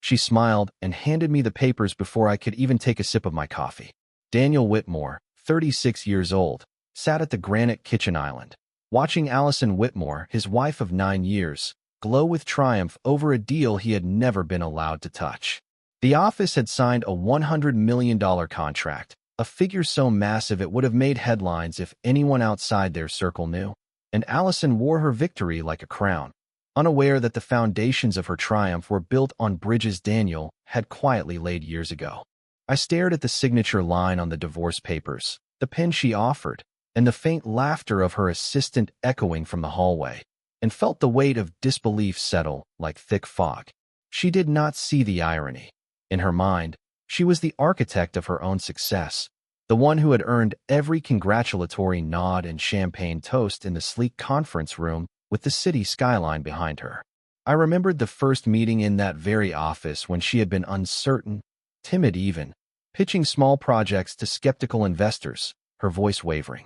She smiled and handed me the papers before I could even take a sip of my coffee. Daniel Whitmore, 36 years old, sat at the granite kitchen island, watching Allison Whitmore, his wife of 9 years, glow with triumph over a deal he had never been allowed to touch. The office had signed a $100 million contract, a figure so massive it would have made headlines if anyone outside their circle knew, and Allison wore her victory like a crown, unaware that the foundations of her triumph were built on bridges Daniel had quietly laid years ago. I stared at the signature line on the divorce papers, the pen she offered, and the faint laughter of her assistant echoing from the hallway, and felt the weight of disbelief settle like thick fog. She did not see the irony. In her mind, she was the architect of her own success, the one who had earned every congratulatory nod and champagne toast in the sleek conference room with the city skyline behind her. I remembered the first meeting in that very office when she had been uncertain, timid even, pitching small projects to skeptical investors, her voice wavering.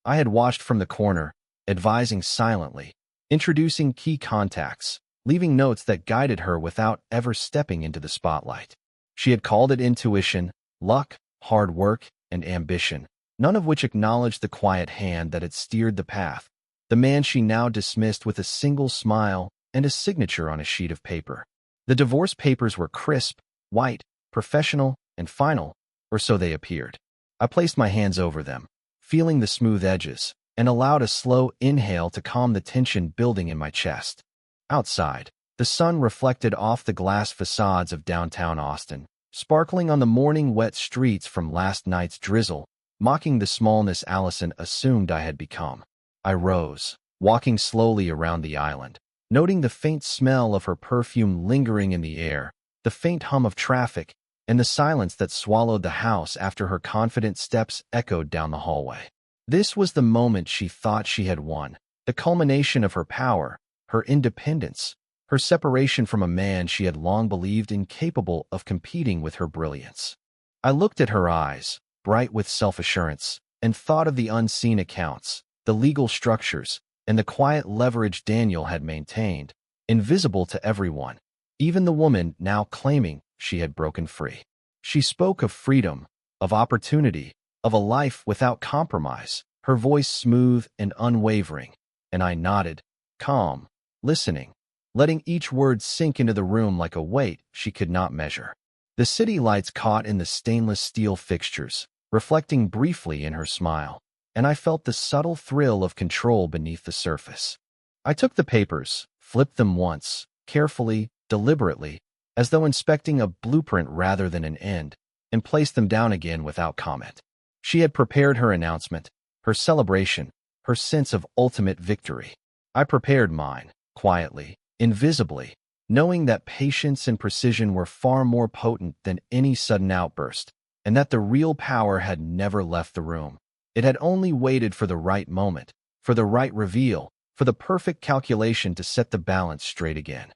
I had watched from the corner, advising silently, introducing key contacts, leaving notes that guided her without ever stepping into the spotlight. She had called it intuition, luck, hard work, and ambition, none of which acknowledged the quiet hand that had steered the path, the man she now dismissed with a single smile and a signature on a sheet of paper. The divorce papers were crisp, white, professional, and final, or so they appeared. I placed my hands over them, feeling the smooth edges, and allowed a slow inhale to calm the tension building in my chest. Outside, the sun reflected off the glass facades of downtown Austin, sparkling on the morning wet streets from last night's drizzle, mocking the smallness Allison assumed I had become. I rose, walking slowly around the island, noting the faint smell of her perfume lingering in the air, the faint hum of traffic, and the silence that swallowed the house after her confident steps echoed down the hallway. This was the moment she thought she had won, the culmination of her power, her independence, her separation from a man she had long believed incapable of competing with her brilliance. I looked at her eyes, bright with self-assurance, and thought of the unseen accounts, the legal structures, and the quiet leverage Daniel had maintained, invisible to everyone, even the woman now claiming she had broken free. She spoke of freedom, of opportunity, of a life without compromise, her voice smooth and unwavering, and I nodded, calm, listening, letting each word sink into the room like a weight she could not measure. The city lights caught in the stainless steel fixtures, reflecting briefly in her smile, and I felt the subtle thrill of control beneath the surface. I took the papers, flipped them once, carefully, deliberately, as though inspecting a blueprint rather than an end, and placed them down again without comment. She had prepared her announcement, her celebration, her sense of ultimate victory. I prepared mine, quietly, invisibly, knowing that patience and precision were far more potent than any sudden outburst, and that the real power had never left the room. It had only waited for the right moment, for the right reveal, for the perfect calculation to set the balance straight again.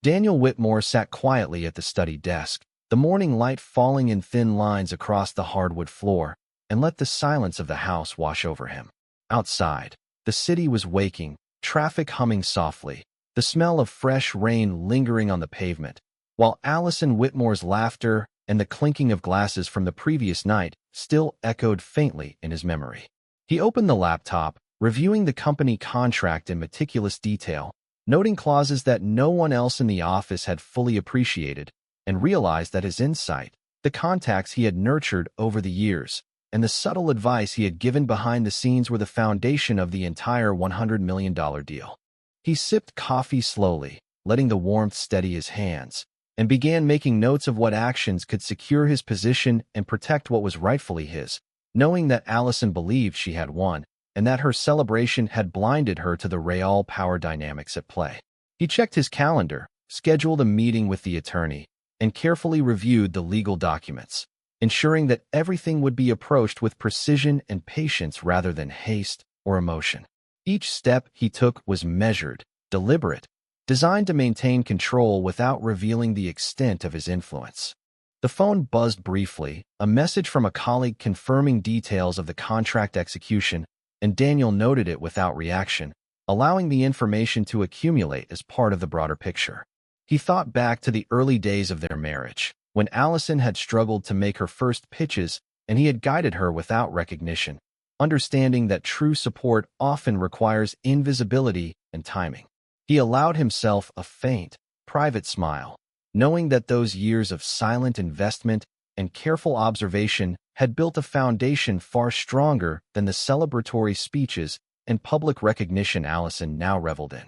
Daniel Whitmore sat quietly at the study desk, the morning light falling in thin lines across the hardwood floor, and let the silence of the house wash over him. Outside, the city was waking, traffic humming softly, the smell of fresh rain lingering on the pavement, while Allison Whitmore's laughter and the clinking of glasses from the previous night still echoed faintly in his memory. He opened the laptop, reviewing the company contract in meticulous detail, noting clauses that no one else in the office had fully appreciated, and realized that his insight, the contacts he had nurtured over the years, and the subtle advice he had given behind the scenes were the foundation of the entire $100 million deal. He sipped coffee slowly, letting the warmth steady his hands, and began making notes of what actions could secure his position and protect what was rightfully his, knowing that Allison believed she had won, and that her celebration had blinded her to the real power dynamics at play. He checked his calendar, scheduled a meeting with the attorney, and carefully reviewed the legal documents, ensuring that everything would be approached with precision and patience rather than haste or emotion. Each step he took was measured, deliberate, designed to maintain control without revealing the extent of his influence. The phone buzzed briefly, a message from a colleague confirming details of the contract execution, and Daniel noted it without reaction, allowing the information to accumulate as part of the broader picture. He thought back to the early days of their marriage, when Allison had struggled to make her first pitches and he had guided her without recognition, understanding that true support often requires invisibility and timing. He allowed himself a faint, private smile, knowing that those years of silent investment and careful observation had built a foundation far stronger than the celebratory speeches and public recognition Allison now reveled in.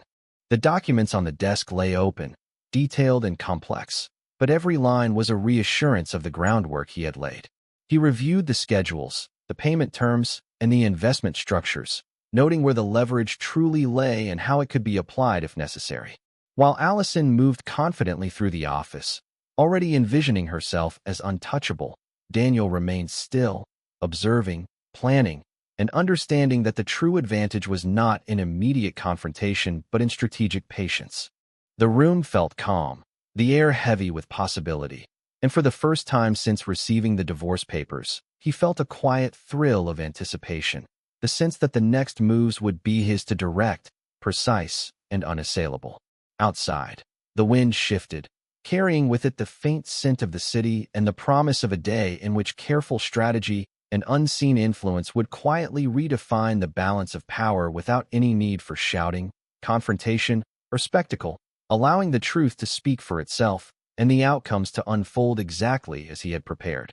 The documents on the desk lay open, detailed and complex, but every line was a reassurance of the groundwork he had laid. He reviewed the schedules, the payment terms, and the investment structures, noting where the leverage truly lay and how it could be applied if necessary. While Allison moved confidently through the office, already envisioning herself as untouchable, Daniel remained still, observing, planning, and understanding that the true advantage was not in immediate confrontation but in strategic patience. The room felt calm, the air heavy with possibility, and for the first time since receiving the divorce papers, he felt a quiet thrill of anticipation, the sense that the next moves would be his to direct, precise, and unassailable. Outside, the wind shifted, carrying with it the faint scent of the city and the promise of a day in which careful strategy and unseen influence would quietly redefine the balance of power without any need for shouting, confrontation, or spectacle, allowing the truth to speak for itself and the outcomes to unfold exactly as he had prepared.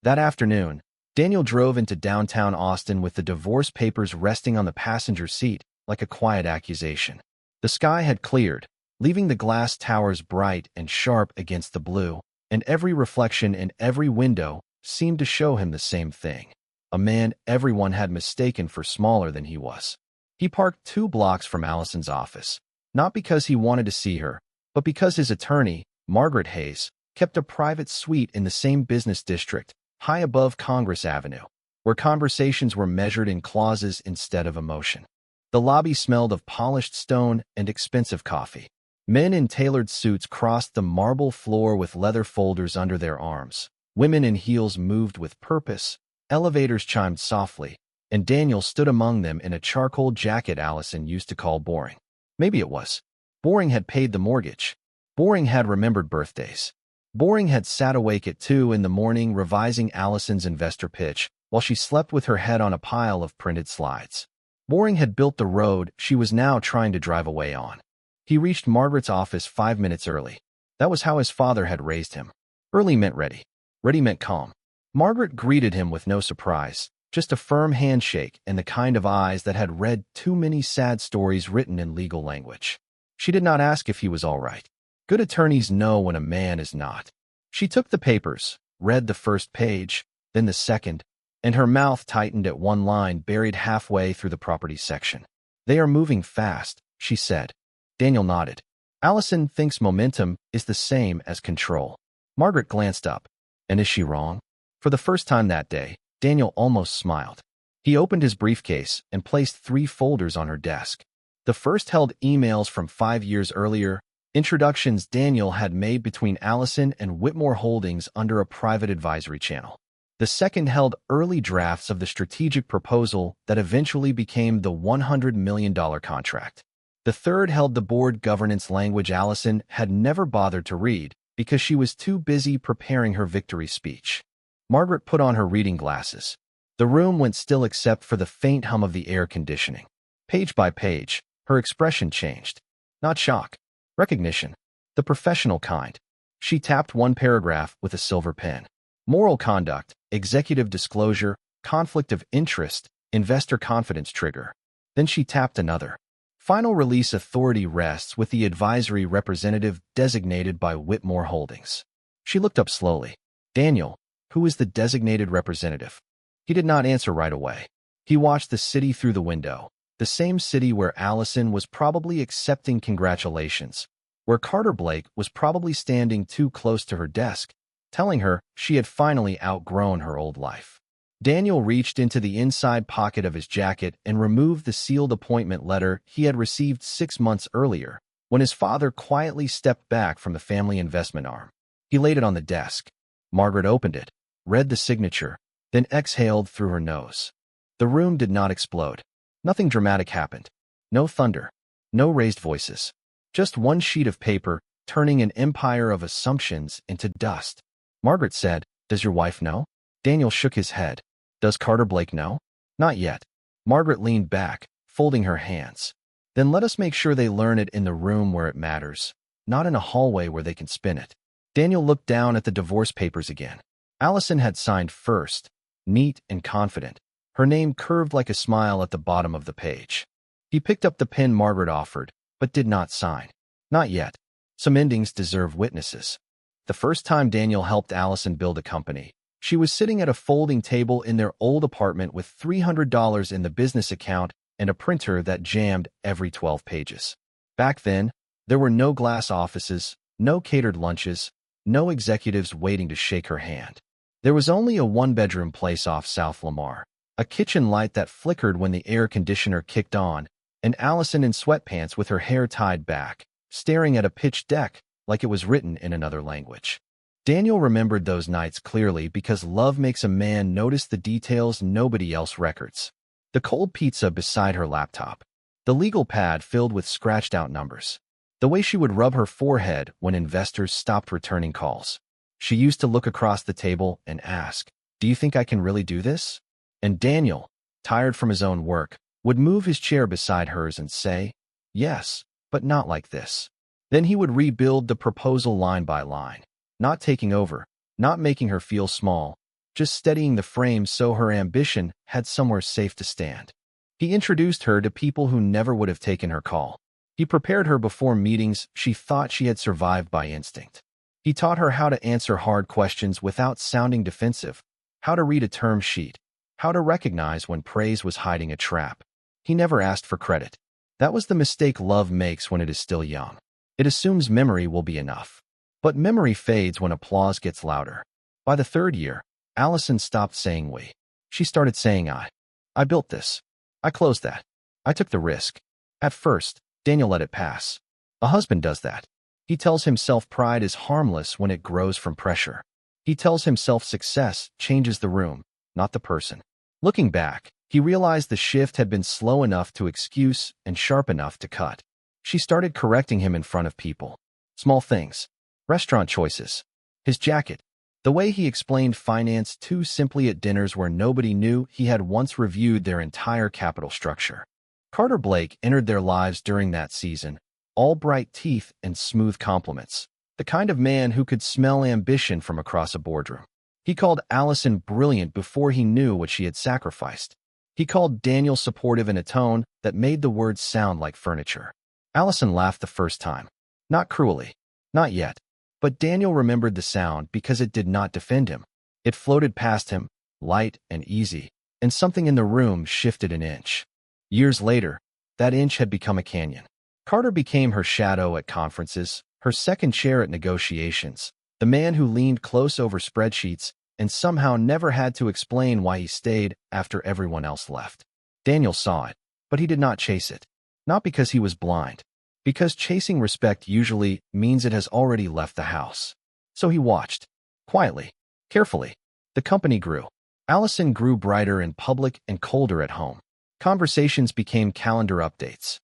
That afternoon, Daniel drove into downtown Austin with the divorce papers resting on the passenger seat like a quiet accusation. The sky had cleared, leaving the glass towers bright and sharp against the blue, and every reflection in every window seemed to show him the same thing: a man everyone had mistaken for smaller than he was. He parked 2 blocks from Allison's office, not because he wanted to see her, but because his attorney, Margaret Hayes, kept a private suite in the same business district, high above Congress Avenue, where conversations were measured in clauses instead of emotion. The lobby smelled of polished stone and expensive coffee. Men in tailored suits crossed the marble floor with leather folders under their arms. Women in heels moved with purpose. Elevators chimed softly, and Daniel stood among them in a charcoal jacket Allison used to call boring. Maybe it was. Boring had paid the mortgage. Boring had remembered birthdays. Boring had sat awake at 2 in the morning revising Allison's investor pitch while she slept with her head on a pile of printed slides. Boring had built the road she was now trying to drive away on. He reached Margaret's office 5 minutes early. That was how his father had raised him. Early meant ready. Ready meant calm. Margaret greeted him with no surprise, just a firm handshake and the kind of eyes that had read too many sad stories written in legal language. She did not ask if he was all right. Good attorneys know when a man is not. She took the papers, read the first page, then the second, and her mouth tightened at one line buried halfway through the property section. "They are moving fast," she said. Daniel nodded. "Allison thinks momentum is the same as control." Margaret glanced up. And is she wrong? For the first time that day, Daniel almost smiled. He opened his briefcase and placed 3 folders on her desk. The first held emails from 5 years earlier, introductions Daniel had made between Allison and Whitmore Holdings under a private advisory channel. The second held early drafts of the strategic proposal that eventually became the $100 million contract. The third held the board governance language Allison had never bothered to read because she was too busy preparing her victory speech. Margaret put on her reading glasses. The room went still except for the faint hum of the air conditioning. Page by page, her expression changed. Not shock. Recognition. The professional kind. She tapped one paragraph with a silver pen. Moral conduct, executive disclosure, conflict of interest, investor confidence trigger. Then she tapped another. Final release authority rests with the advisory representative designated by Whitmore Holdings. She looked up slowly. Daniel, who is the designated representative? He did not answer right away. He watched the city through the window, the same city where Allison was probably accepting congratulations, where Carter Blake was probably standing too close to her desk, telling her she had finally outgrown her old life. Daniel reached into the inside pocket of his jacket and removed the sealed appointment letter he had received 6 months earlier, when his father quietly stepped back from the family investment arm. He laid it on the desk. Margaret opened it, read the signature, then exhaled through her nose. The room did not explode. Nothing dramatic happened. No thunder. No raised voices. Just one sheet of paper, turning an empire of assumptions into dust. Margaret said, "Does your wife know?" Daniel shook his head. "Does Carter Blake know?" "Not yet." Margaret leaned back, folding her hands. "Then let us make sure they learn it in the room where it matters, not in a hallway where they can spin it." Daniel looked down at the divorce papers again. Allison had signed first, neat and confident, her name curved like a smile at the bottom of the page. He picked up the pen Margaret offered, but did not sign. Not yet. Some endings deserve witnesses. The first time Daniel helped Allison build a company, she was sitting at a folding table in their old apartment with $300 in the business account and a printer that jammed every 12 pages. Back then, there were no glass offices, no catered lunches, no executives waiting to shake her hand. There was only a one-bedroom place off South Lamar, a kitchen light that flickered when the air conditioner kicked on, and Allison in sweatpants with her hair tied back, staring at a pitch deck like it was written in another language. Daniel remembered those nights clearly because love makes a man notice the details nobody else records. The cold pizza beside her laptop, the legal pad filled with scratched-out numbers, the way she would rub her forehead when investors stopped returning calls. She used to look across the table and ask, "Do you think I can really do this?" And Daniel, tired from his own work, would move his chair beside hers and say, "Yes, but not like this." Then he would rebuild the proposal line by line, not taking over, not making her feel small, just steadying the frame so her ambition had somewhere safe to stand. He introduced her to people who never would have taken her call. He prepared her before meetings she thought she had survived by instinct. He taught her how to answer hard questions without sounding defensive, how to read a term sheet, how to recognize when praise was hiding a trap. He never asked for credit. That was the mistake love makes when it is still young. It assumes memory will be enough. But memory fades when applause gets louder. By the third year, Allison stopped saying we. She started saying I. I built this. I closed that. I took the risk. At first, Daniel let it pass. A husband does that. He tells himself pride is harmless when it grows from pressure. He tells himself success changes the room, not the person. Looking back, he realized the shift had been slow enough to excuse and sharp enough to cut. She started correcting him in front of people. Small things. Restaurant choices. His jacket. The way he explained finance too simply at dinners where nobody knew he had once reviewed their entire capital structure. Carter Blake entered their lives during that season, all bright teeth and smooth compliments, the kind of man who could smell ambition from across a boardroom. He called Allison brilliant before he knew what she had sacrificed. He called Daniel supportive in a tone that made the words sound like furniture. Allison laughed the first time. Not cruelly. Not yet. But Daniel remembered the sound because it did not defend him. It floated past him, light and easy, and something in the room shifted an inch. Years later, that inch had become a canyon. Carter became her shadow at conferences, her second chair at negotiations, the man who leaned close over spreadsheets and somehow never had to explain why he stayed after everyone else left. Daniel saw it, but he did not chase it. Not because he was blind, because chasing respect usually means it has already left the house. So he watched, quietly, carefully. The company grew. Allison grew brighter in public and colder at home. Conversations became calendar updates.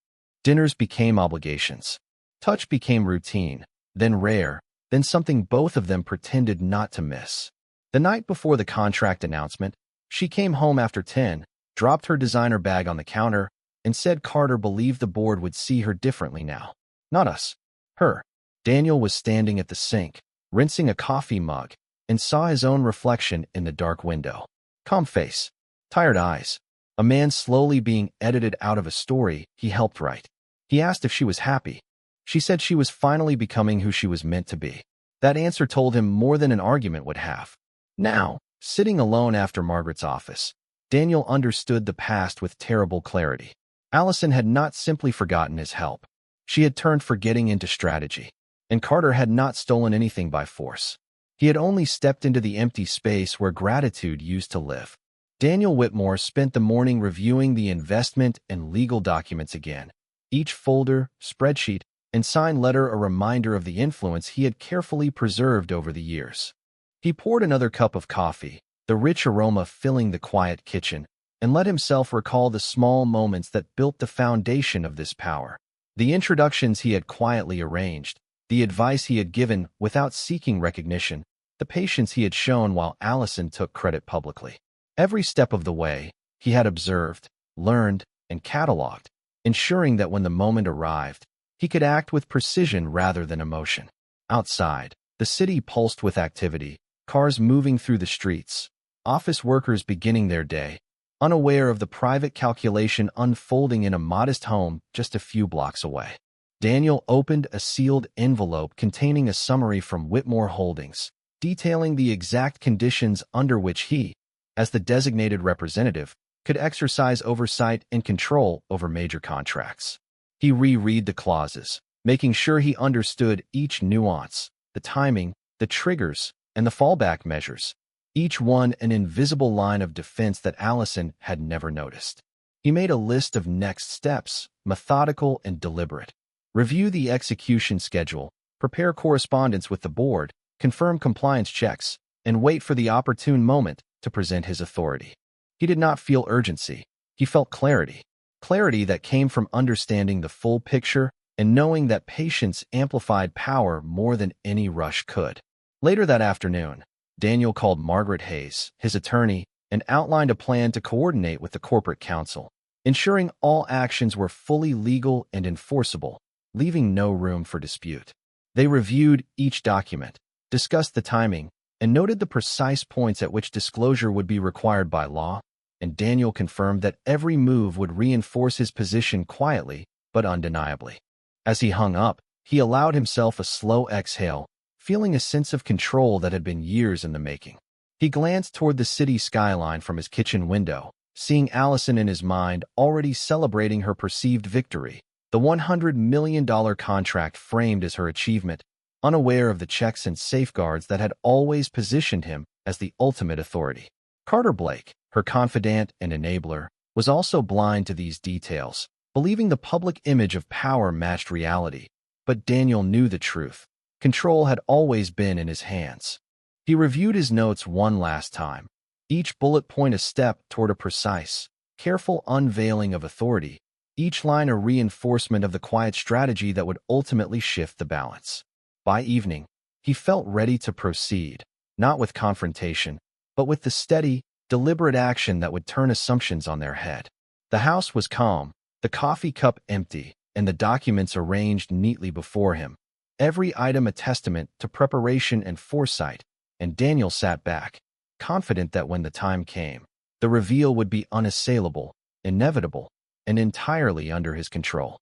Dinners became obligations. Touch became routine, then rare, then something both of them pretended not to miss. The night before the contract announcement, she came home after 10, dropped her designer bag on the counter, and said Carter believed the board would see her differently now. Not us. Her. Daniel was standing at the sink, rinsing a coffee mug, and saw his own reflection in the dark window. Calm face. Tired eyes. A man slowly being edited out of a story he helped write. He asked if she was happy. She said she was finally becoming who she was meant to be. That answer told him more than an argument would have. Now, sitting alone after Margaret's office, Daniel understood the past with terrible clarity. Allison had not simply forgotten his help. She had turned forgetting into strategy. And Carter had not stolen anything by force. He had only stepped into the empty space where gratitude used to live. Daniel Whitmore spent the morning reviewing the investment and legal documents again. Each folder, spreadsheet, and signed letter a reminder of the influence he had carefully preserved over the years. He poured another cup of coffee, the rich aroma filling the quiet kitchen, and let himself recall the small moments that built the foundation of this power. The introductions he had quietly arranged, the advice he had given without seeking recognition, the patience he had shown while Allison took credit publicly. Every step of the way, he had observed, learned, and cataloged, ensuring that when the moment arrived, he could act with precision rather than emotion. Outside, the city pulsed with activity, cars moving through the streets, office workers beginning their day, unaware of the private calculation unfolding in a modest home just a few blocks away. Daniel opened a sealed envelope containing a summary from Whitmore Holdings, detailing the exact conditions under which he, as the designated representative, could exercise oversight and control over major contracts. He reread the clauses, making sure he understood each nuance, the timing, the triggers, and the fallback measures, each one an invisible line of defense that Allison had never noticed. He made a list of next steps, methodical and deliberate. Review the execution schedule, prepare correspondence with the board, confirm compliance checks, and wait for the opportune moment to present his authority. He did not feel urgency. He felt clarity. Clarity that came from understanding the full picture and knowing that patience amplified power more than any rush could. Later that afternoon, Daniel called Margaret Hayes, his attorney, and outlined a plan to coordinate with the corporate counsel, ensuring all actions were fully legal and enforceable, leaving no room for dispute. They reviewed each document, discussed the timing, and noted the precise points at which disclosure would be required by law, and Daniel confirmed that every move would reinforce his position quietly but undeniably. As he hung up, he allowed himself a slow exhale, feeling a sense of control that had been years in the making. He glanced toward the city skyline from his kitchen window, seeing Allison in his mind already celebrating her perceived victory, the $100 million contract framed as her achievement, unaware of the checks and safeguards that had always positioned him as the ultimate authority. Carter Blake, her confidant and enabler, was also blind to these details, believing the public image of power matched reality. But Daniel knew the truth. Control had always been in his hands. He reviewed his notes one last time, each bullet point a step toward a precise, careful unveiling of authority, each line a reinforcement of the quiet strategy that would ultimately shift the balance. By evening, he felt ready to proceed, not with confrontation, but with the steady, deliberate action that would turn assumptions on their head. The house was calm, the coffee cup empty, and the documents arranged neatly before him, every item a testament to preparation and foresight, and Daniel sat back, confident that when the time came, the reveal would be unassailable, inevitable, and entirely under his control.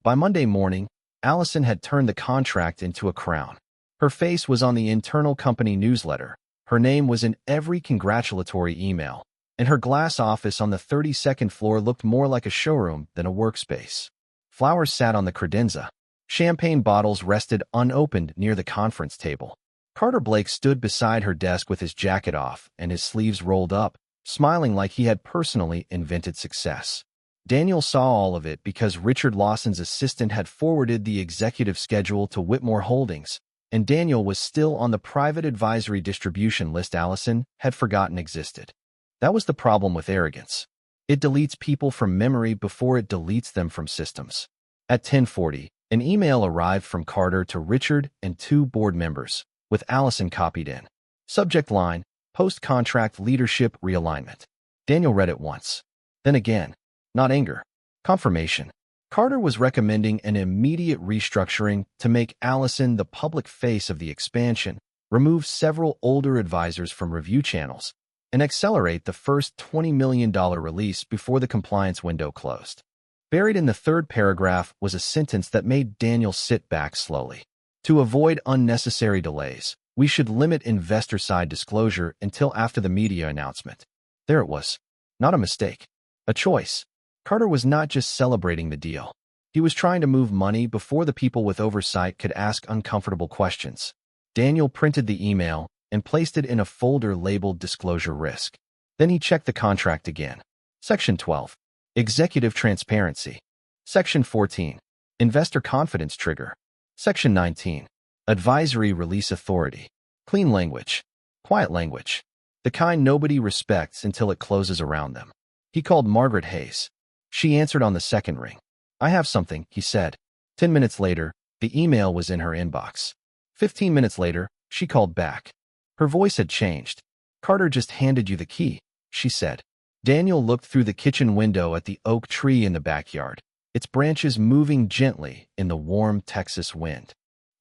By Monday morning, Allison had turned the contract into a crown. Her face was on the internal company newsletter, her name was in every congratulatory email, and her glass office on the 32nd floor looked more like a showroom than a workspace. Flowers sat on the credenza. Champagne bottles rested unopened near the conference table. Carter Blake stood beside her desk with his jacket off and his sleeves rolled up, smiling like he had personally invented success. Daniel saw all of it because Richard Lawson's assistant had forwarded the executive schedule to Whitmore Holdings, and Daniel was still on the private advisory distribution list Allison had forgotten existed. That was the problem with arrogance. It deletes people from memory before it deletes them from systems. At 10:40, an email arrived from Carter to Richard and two board members, with Allison copied in. Subject line, Post-Contract Leadership Realignment. Daniel read it once. Then again. Not anger. Confirmation. Carter was recommending an immediate restructuring to make Allison the public face of the expansion, remove several older advisors from review channels, and accelerate the first $20 million release before the compliance window closed. Buried in the third paragraph was a sentence that made Daniel sit back slowly. To avoid unnecessary delays, we should limit investor-side disclosure until after the media announcement. There it was. Not a mistake. A choice. Carter was not just celebrating the deal. He was trying to move money before the people with oversight could ask uncomfortable questions. Daniel printed the email and placed it in a folder labeled Disclosure Risk. Then he checked the contract again. Section 12. Executive Transparency. Section 14. Investor Confidence Trigger. Section 19. Advisory Release Authority. Clean language. Quiet language. The kind nobody respects until it closes around them. He called Margaret Hayes. She answered on the second ring. I have something, he said. 10 minutes later, The email was in her inbox. 15 minutes later, she called back. Her voice had changed. Carter just handed you the key, she said. Daniel looked through the kitchen window at the oak tree in the backyard, its branches moving gently in the warm Texas wind.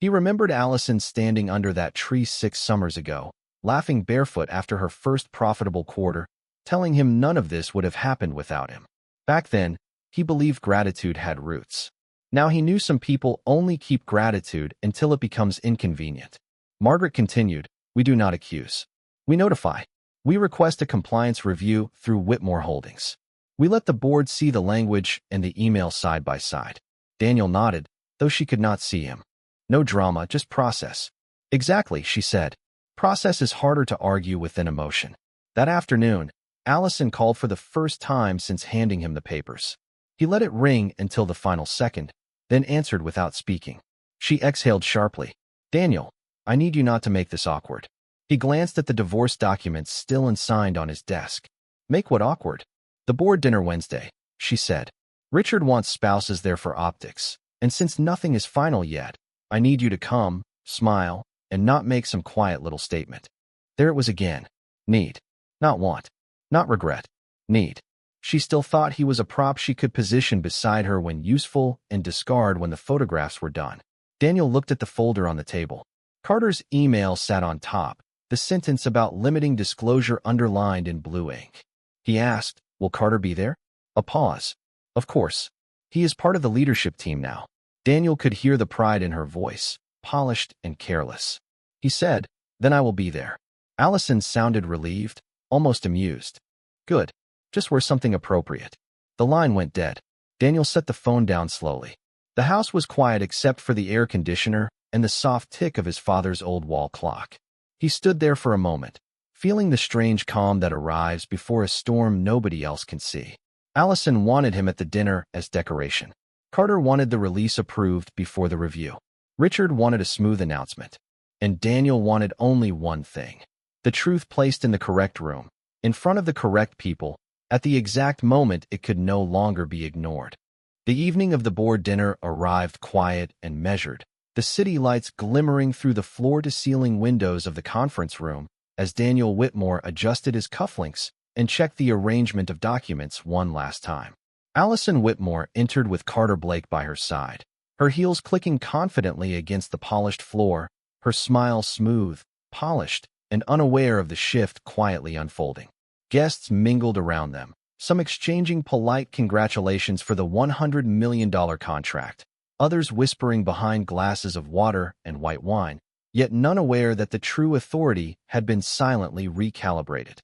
He remembered Allison standing under that tree 6 summers ago, laughing barefoot after her first profitable quarter, telling him none of this would have happened without him. Back then, he believed gratitude had roots. Now he knew some people only keep gratitude until it becomes inconvenient. Margaret continued, "We do not accuse. We notify. We request a compliance review through Whitmore Holdings. We let the board see the language and the email side by side." Daniel nodded, though she could not see him. "No drama, just process." "Exactly," she said. "Process is harder to argue with than emotion." That afternoon, Allison called for the first time since handing him the papers. He let it ring until the final second, then answered without speaking. She exhaled sharply. "Daniel, I need you not to make this awkward." He glanced at the divorce documents still unsigned on his desk. "Make what awkward?" "The board dinner Wednesday," she said. "Richard wants spouses there for optics, and since nothing is final yet, I need you to come, smile, and not make some quiet little statement." There it was again. Need. Not want. Not regret. Need. She still thought he was a prop she could position beside her when useful and discard when the photographs were done. Daniel looked at the folder on the table. Carter's email sat on top, the sentence about limiting disclosure underlined in blue ink. He asked, "Will Carter be there?" A pause. "Of course. He is part of the leadership team now." Daniel could hear the pride in her voice, polished and careless. He said, "Then I will be there." Allison sounded relieved, almost amused. "Good. Just wear something appropriate." The line went dead. Daniel set the phone down slowly. The house was quiet except for the air conditioner and the soft tick of his father's old wall clock. He stood there for a moment, feeling the strange calm that arrives before a storm nobody else can see. Allison wanted him at the dinner as decoration. Carter wanted the release approved before the review. Richard wanted a smooth announcement. And Daniel wanted only one thing: the truth placed in the correct room, in front of the correct people, at the exact moment it could no longer be ignored. The evening of the board dinner arrived quiet and measured, the city lights glimmering through the floor-to-ceiling windows of the conference room as Daniel Whitmore adjusted his cufflinks and checked the arrangement of documents one last time. Allison Whitmore entered with Carter Blake by her side, her heels clicking confidently against the polished floor, her smile smooth, polished, and unaware of the shift quietly unfolding. Guests mingled around them, some exchanging polite congratulations for the $100 million contract, others whispering behind glasses of water and white wine, yet none aware that the true authority had been silently recalibrated.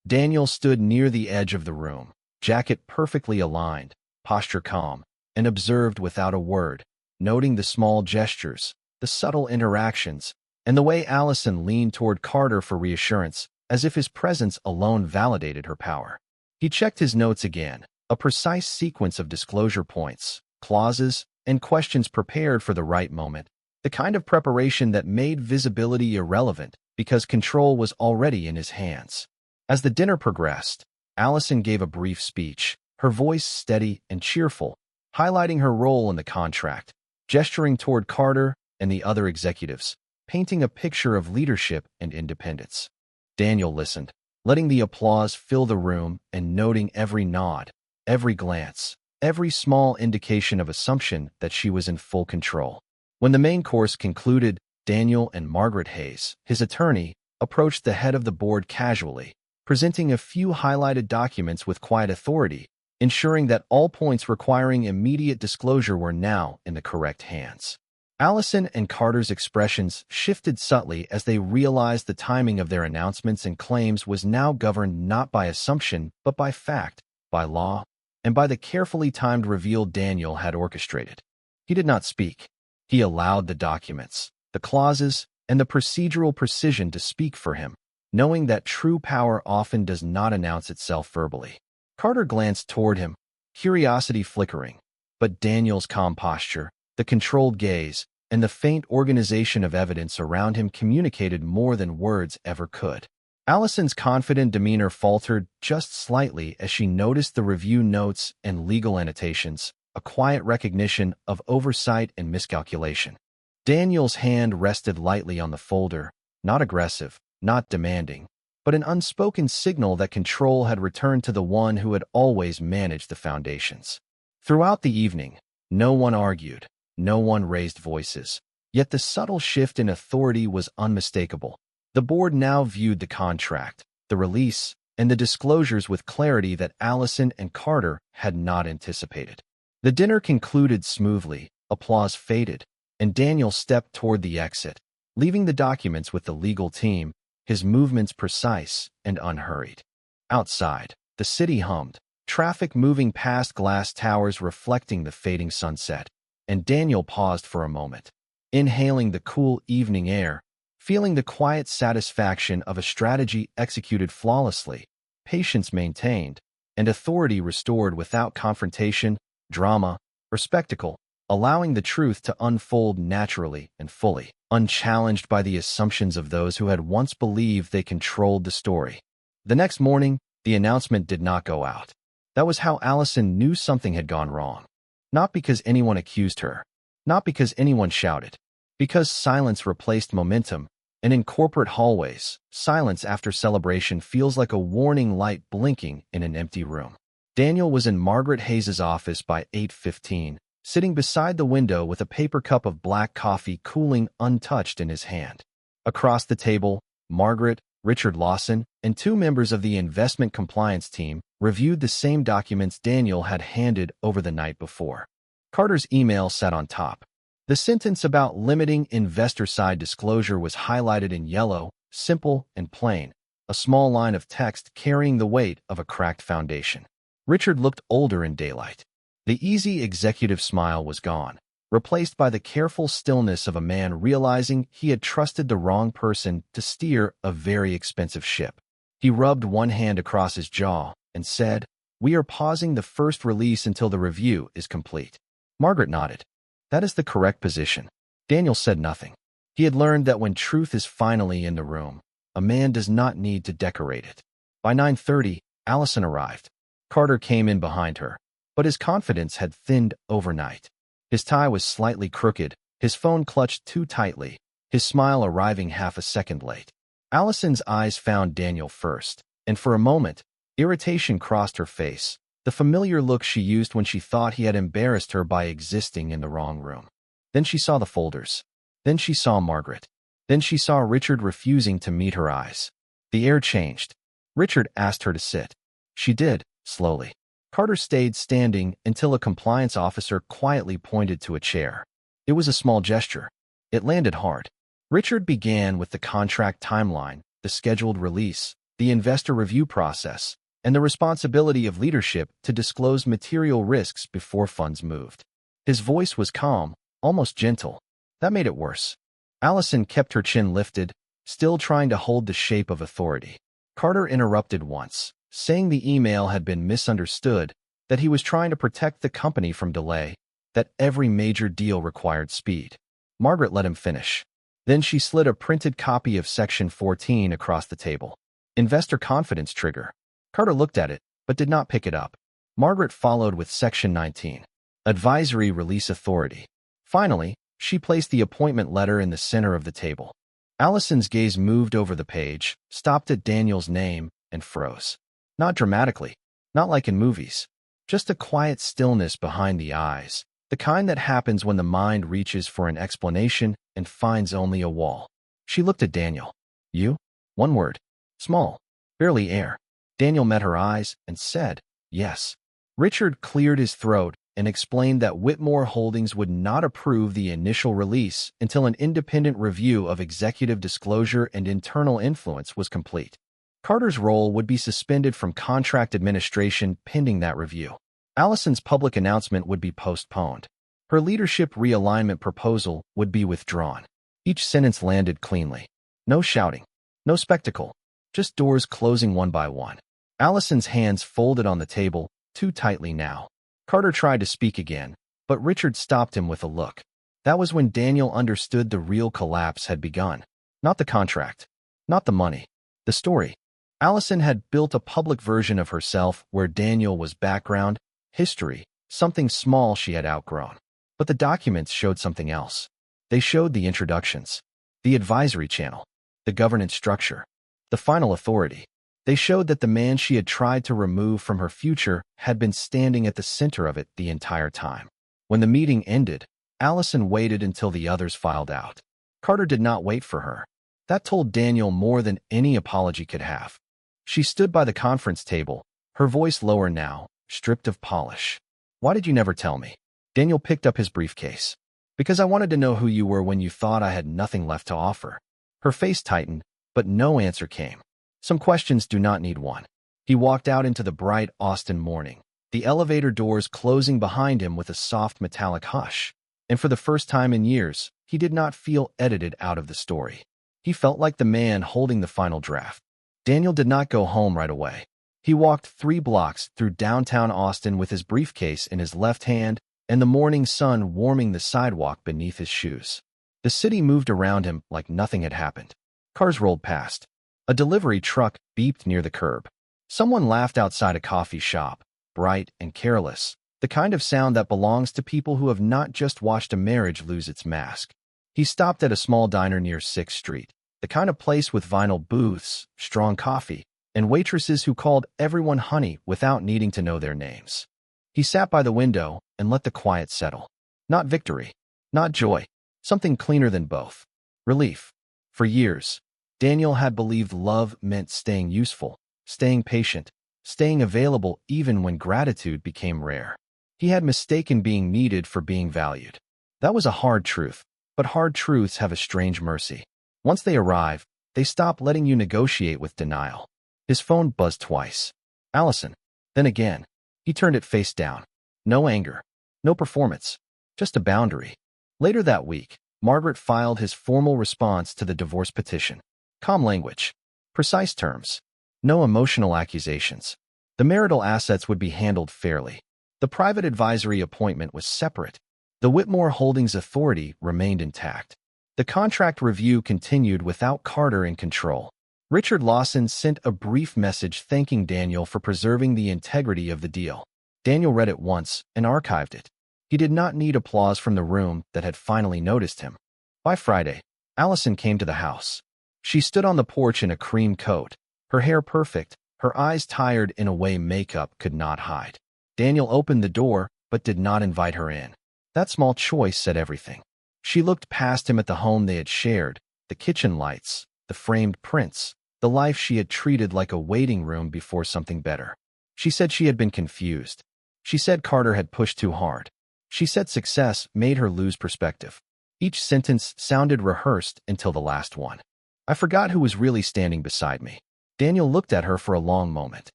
Daniel stood near the edge of the room, jacket perfectly aligned, posture calm, and observed without a word, noting the small gestures, the subtle interactions, and the way Allison leaned toward Carter for reassurance, as if his presence alone validated her power. He checked his notes again, a precise sequence of disclosure points, clauses, and questions prepared for the right moment, the kind of preparation that made visibility irrelevant because control was already in his hands. As the dinner progressed, Allison gave a brief speech, her voice steady and cheerful, highlighting her role in the contract, gesturing toward Carter and the other executives, painting a picture of leadership and independence. Daniel listened, letting the applause fill the room and noting every nod, every glance, every small indication of assumption that she was in full control. When the main course concluded, Daniel and Margaret Hayes, his attorney, approached the head of the board casually, presenting a few highlighted documents with quiet authority, ensuring that all points requiring immediate disclosure were now in the correct hands. Allison and Carter's expressions shifted subtly as they realized the timing of their announcements and claims was now governed not by assumption but by fact, by law, and by the carefully timed reveal Daniel had orchestrated. He did not speak. He allowed the documents, the clauses, and the procedural precision to speak for him, knowing that true power often does not announce itself verbally. Carter glanced toward him, curiosity flickering, but Daniel's calm posture, the controlled gaze, and the faint organization of evidence around him communicated more than words ever could. Allison's confident demeanor faltered just slightly as she noticed the review notes and legal annotations, a quiet recognition of oversight and miscalculation. Daniel's hand rested lightly on the folder, not aggressive, not demanding, but an unspoken signal that control had returned to the one who had always managed the foundations. Throughout the evening, no one argued, no one raised voices. Yet the subtle shift in authority was unmistakable. The board now viewed the contract, the release, and the disclosures with clarity that Allison and Carter had not anticipated. The dinner concluded smoothly, applause faded, and Daniel stepped toward the exit, leaving the documents with the legal team, his movements precise and unhurried. Outside, the city hummed, traffic moving past glass towers reflecting the fading sunset, and Daniel paused for a moment, inhaling the cool evening air, feeling the quiet satisfaction of a strategy executed flawlessly, patience maintained, and authority restored without confrontation, drama, or spectacle, allowing the truth to unfold naturally and fully, unchallenged by the assumptions of those who had once believed they controlled the story. The next morning, the announcement did not go out. That was how Allison knew something had gone wrong. Not because anyone accused her, not because anyone shouted, because silence replaced momentum, and in corporate hallways, silence after celebration feels like a warning light blinking in an empty room. Daniel was in Margaret Hayes's office by 8:15, sitting beside the window with a paper cup of black coffee cooling untouched in his hand. Across the table, Margaret, Richard Lawson, and two members of the investment compliance team reviewed the same documents Daniel had handed over the night before. Carter's email sat on top. The sentence about limiting investor-side disclosure was highlighted in yellow, simple and plain, a small line of text carrying the weight of a cracked foundation. Richard looked older in daylight. The easy executive smile was gone, replaced by the careful stillness of a man realizing he had trusted the wrong person to steer a very expensive ship. He rubbed one hand across his jaw and said, "We are pausing the first release until the review is complete." Margaret nodded. "That is the correct position." Daniel said nothing. He had learned that when truth is finally in the room, a man does not need to decorate it. By 9:30, Allison arrived. Carter came in behind her, but his confidence had thinned overnight. His tie was slightly crooked, his phone clutched too tightly, his smile arriving half a second late. Allison's eyes found Daniel first, and for a moment, irritation crossed her face, the familiar look she used when she thought he had embarrassed her by existing in the wrong room. Then she saw the folders. Then she saw Margaret. Then she saw Richard refusing to meet her eyes. The air changed. Richard asked her to sit. She did, slowly. Carter stayed standing until a compliance officer quietly pointed to a chair. It was a small gesture. It landed hard. Richard began with the contract timeline, the scheduled release, the investor review process, and the responsibility of leadership to disclose material risks before funds moved. His voice was calm, almost gentle. That made it worse. Allison kept her chin lifted, still trying to hold the shape of authority. Carter interrupted once, saying the email had been misunderstood, that he was trying to protect the company from delay, that every major deal required speed. Margaret let him finish. Then she slid a printed copy of Section 14 across the table. Investor confidence trigger. Carter looked at it, but did not pick it up. Margaret followed with Section 19. Advisory release authority. Finally, she placed the appointment letter in the center of the table. Allison's gaze moved over the page, stopped at Daniel's name, and froze. Not dramatically, not like in movies. Just a quiet stillness behind the eyes, the kind that happens when the mind reaches for an explanation and finds only a wall. She looked at Daniel. "You?" One word. Small. Barely air. Daniel met her eyes and said, "Yes." Richard cleared his throat and explained that Whitmore Holdings would not approve the initial release until an independent review of executive disclosure and internal influence was complete. Carter's role would be suspended from contract administration pending that review. Allison's public announcement would be postponed. Her leadership realignment proposal would be withdrawn. Each sentence landed cleanly. No shouting. No spectacle. Just doors closing one by one. Allison's hands folded on the table, too tightly now. Carter tried to speak again, but Richard stopped him with a look. That was when Daniel understood the real collapse had begun. Not the contract. Not the money. The story. Allison had built a public version of herself where Daniel was background, history, something small she had outgrown. But the documents showed something else. They showed the introductions, the advisory channel, the governance structure, the final authority. They showed that the man she had tried to remove from her future had been standing at the center of it the entire time. When the meeting ended, Allison waited until the others filed out. Carter did not wait for her. That told Daniel more than any apology could have. She stood by the conference table, her voice lower now, stripped of polish. "Why did you never tell me?" Daniel picked up his briefcase. "Because I wanted to know who you were when you thought I had nothing left to offer." Her face tightened, but no answer came. Some questions do not need one. He walked out into the bright Austin morning, the elevator doors closing behind him with a soft metallic hush. And for the first time in years, he did not feel edited out of the story. He felt like the man holding the final draft. Daniel did not go home right away. He walked 3 blocks through downtown Austin with his briefcase in his left hand and the morning sun warming the sidewalk beneath his shoes. The city moved around him like nothing had happened. Cars rolled past. A delivery truck beeped near the curb. Someone laughed outside a coffee shop, bright and careless, the kind of sound that belongs to people who have not just watched a marriage lose its mask. He stopped at a small diner near 6th Street, the kind of place with vinyl booths, strong coffee, and waitresses who called everyone honey without needing to know their names. He sat by the window and let the quiet settle. Not victory, not joy, something cleaner than both. Relief. For years, Daniel had believed love meant staying useful, staying patient, staying available even when gratitude became rare. He had mistaken being needed for being valued. That was a hard truth, but hard truths have a strange mercy. Once they arrive, they stop letting you negotiate with denial. His phone buzzed twice. Allison. Then again. He turned it face down. No anger. No performance. Just a boundary. Later that week, Margaret filed his formal response to the divorce petition. Calm language. Precise terms. No emotional accusations. The marital assets would be handled fairly. The private advisory appointment was separate. The Whitmore Holdings authority remained intact. The contract review continued without Carter in control. Richard Lawson sent a brief message thanking Daniel for preserving the integrity of the deal. Daniel read it once and archived it. He did not need applause from the room that had finally noticed him. By Friday, Allison came to the house. She stood on the porch in a cream coat, her hair perfect, her eyes tired in a way makeup could not hide. Daniel opened the door, but did not invite her in. That small choice said everything. She looked past him at the home they had shared, the kitchen lights, the framed prints, the life she had treated like a waiting room before something better. She said she had been confused. She said Carter had pushed too hard. She said success made her lose perspective. Each sentence sounded rehearsed until the last one. I forgot who was really standing beside me. Daniel looked at her for a long moment.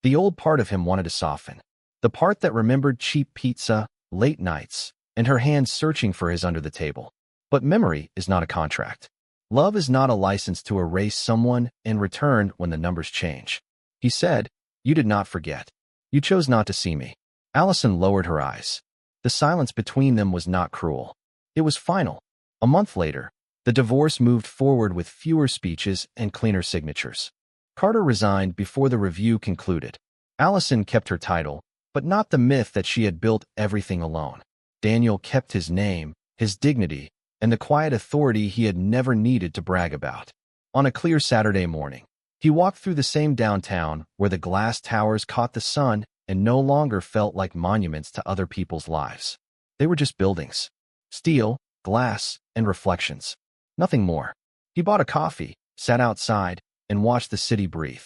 The old part of him wanted to soften. The part that remembered cheap pizza, late nights, and her hands searching for his under the table. But memory is not a contract. Love is not a license to erase someone in return when the numbers change. He said, "You did not forget. You chose not to see me." Allison lowered her eyes. The silence between them was not cruel. It was final. A month later, the divorce moved forward with fewer speeches and cleaner signatures. Carter resigned before the review concluded. Allison kept her title, but not the myth that she had built everything alone. Daniel kept his name, his dignity, and the quiet authority he had never needed to brag about. On a clear Saturday morning, he walked through the same downtown where the glass towers caught the sun and no longer felt like monuments to other people's lives. They were just buildings. Steel, glass, and reflections. Nothing more. He bought a coffee, sat outside, and watched the city breathe.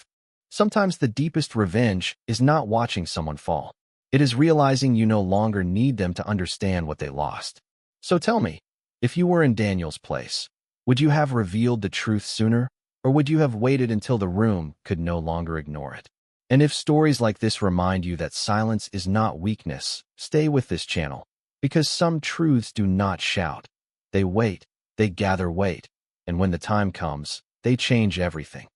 Sometimes the deepest revenge is not watching someone fall. It is realizing you no longer need them to understand what they lost. So tell me, if you were in Daniel's place, would you have revealed the truth sooner, or would you have waited until the room could no longer ignore it? And if stories like this remind you that silence is not weakness, stay with this channel, because some truths do not shout. They wait, they gather weight, and when the time comes, they change everything.